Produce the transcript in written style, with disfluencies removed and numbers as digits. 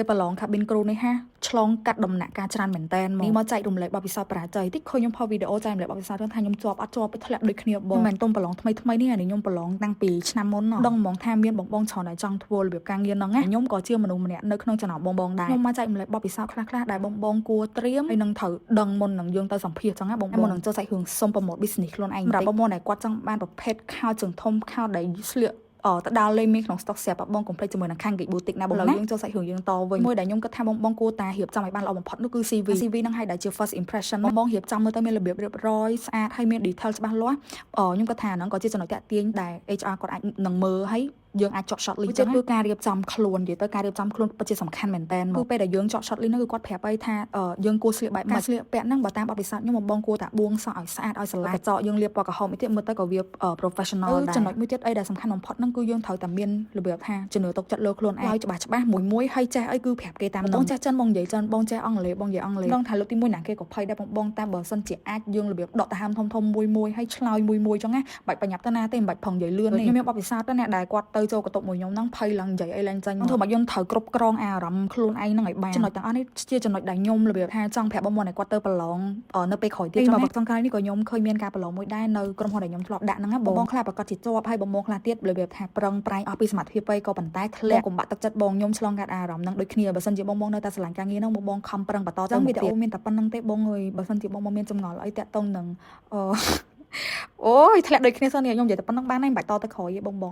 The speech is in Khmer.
ប្រឡងខាប៊ីនគ្រូនេះហាឆ្លងកាត់ដំណាក់កាលច្រើនមែនតើនេះមកចែករំលែកបទពិសោធន៍ប្រាជ័យតិចឃើញខ្ញុំផុសវីដេអូចែករំលែកបទពិសោធន៍ថាខ្ញុំជាប់អត់ជាប់ធ្លាក់ដូចគ្នាបងមិនមែនតុំប្រឡងថ្មីនេះអានេះខ្ញុំប្រឡងតាំងពីឆ្នាំមុនដឹងហ្មងថាមានបងច្រើនតែចង់ធ្វើរបៀបការងារហ្នឹងណាខ្ញុំក៏ជាមនុស្សម្នាក់នៅក្នុងចំណោមបងដែរខ្ញុំមកចែករំលែកបទពិសោធន៍ខ្លះដែលបងគួរត្រៀមហើយនឹងត្រូវដឹងមុននឹងយើងទៅសម្ភាសចឹងណាបងមុននឹងចូលសាច់រឿងសុំប្រម៉ូទ business ខ្លួនឯងសម្រាប់បងដែលគាត់ចង់បានប្រភេទខោជើងធំខោដែលស្លៀកទៅដល់លេងមានក្នុង stock ស្រាប់បងកុំភ្លេចជាមួយនឹងខាង Geek Boutique ណាបងឡើយយើងចូលសាច់រឿងយើងតវិញមួយដែលខ្ញុំគិតថាបងគួរតែរៀបចំឲ្យបានល្អបំផុតនោះគឺ CV ហ្នឹងឲ្យដែលជា first impression បងរៀបចំមើលទៅមានរបៀបរៀបរយស្អាតហើយមាន detail ច្បាស់លាស់ខ្ញុំគិតថាហ្នឹងក៏ជាចំណុចតាក់ទាញដែល HR គាត់អាចនឹងមើលហើយយើងអាចចត់ short list ចឹងគឺការរៀបចំខ្លួននិយាយទៅការរៀបចំខ្លួនពិតជាសំខាន់មែនតើគឺពេលដែលយើងចត់ short list ហ្នឹងគឺគាត់ប្រាប់ឲ្យថាយើងគួរស្លៀកបែបម៉េចស្លៀកពាក់ហ្នឹងបើតាមបទពិសោធន៍ខ្ញុំបងគួរតែបួងសក់ឲ្យស្អាតឲ្យស្រឡះកញ្ចក់យើងលាបពណ៌ក្រហមតិចមើលទៅក៏វា professional ដែរចំណុចមួយទៀតអីដែលសំខាន់បំផុតហ្នឹងគឺយើងត្រូវតែមានរបៀបថាជំនឿទុកចិត្តលើខ្លួនឯងឲ្យច្បាស់មួយហើយចេះអីគឺប្រាប់គេតាមហ្នឹងបងចេះចិនបងនិយាយចិនបងចេះអង់គ្លេសបងនិយាយអង់គ្លេសដឹងថាលើកទី1ណាគេក៏ភ័យដែរបងតាមបើសិនជាអាចយើងរបៀបដកដង្ហើមធំមួយហើយឆ្លើយមួយចឹងណាបាច់បញ្ញាប់ទៅណាទេមិនបាច់ផងនិយាយលឿនទេខ្ញុំមានបទពិសោធន៍ទៅអ្នកដែលគាត់ទៅចូលកតុបមួយខ្ញុំហ្នឹងភ័យឡើងនិយាយអីឡើងចាញ់ធ្វើមកយើងត្រូវគ្រប់គ្រងអារម្មណ៍ខ្លួនឯងហ្នឹងឲ្យបានចំណុចទាំងអស់នេះជាចំណុចដែលខ្ញុំរបៀបថាចង់ប្រាប់បងឲ្យគាត់ទៅប្រឡងនៅពេលក្រោយទៀតចឹងមកក្នុងកាលនេះក៏ខ្ញុំឃើញមានការប្រឡងមួយដែរនៅក្រុមហ៊ុនដែលខ្ញុំធ្លាប់ដាក់ហ្នឹងបងខ្លះប្រកាសជាជាប់ហើយបងខ្លះទៀតរបៀបថាប្រឹងប្រែងអស់ពីសមត្ថភាពទៅក៏ប៉ុន្តែធ្លាក់កុំបាក់ទឹកចិត្តបងខ្ញុំឆ្លងកាត់អារម្មណ៍ហ្នឹងដូចគ្នាបើសិនជាបងនៅតែស្រឡាញ់ការងារហ្នឹងបងខំប្រឹងបន្តទៅវីដេអូមានតែប៉ុណ្្នឹងទេបងអើយបើសិនជាបងមានចម្ងល់អីតាក់ទងនឹងអូយធ្លាក់ដូចគ្នាសិននេះខ្ញុំនិយាយតែប៉ុណ្្នឹងបានហើយមិនបាច់តទៅក្រោយទេបង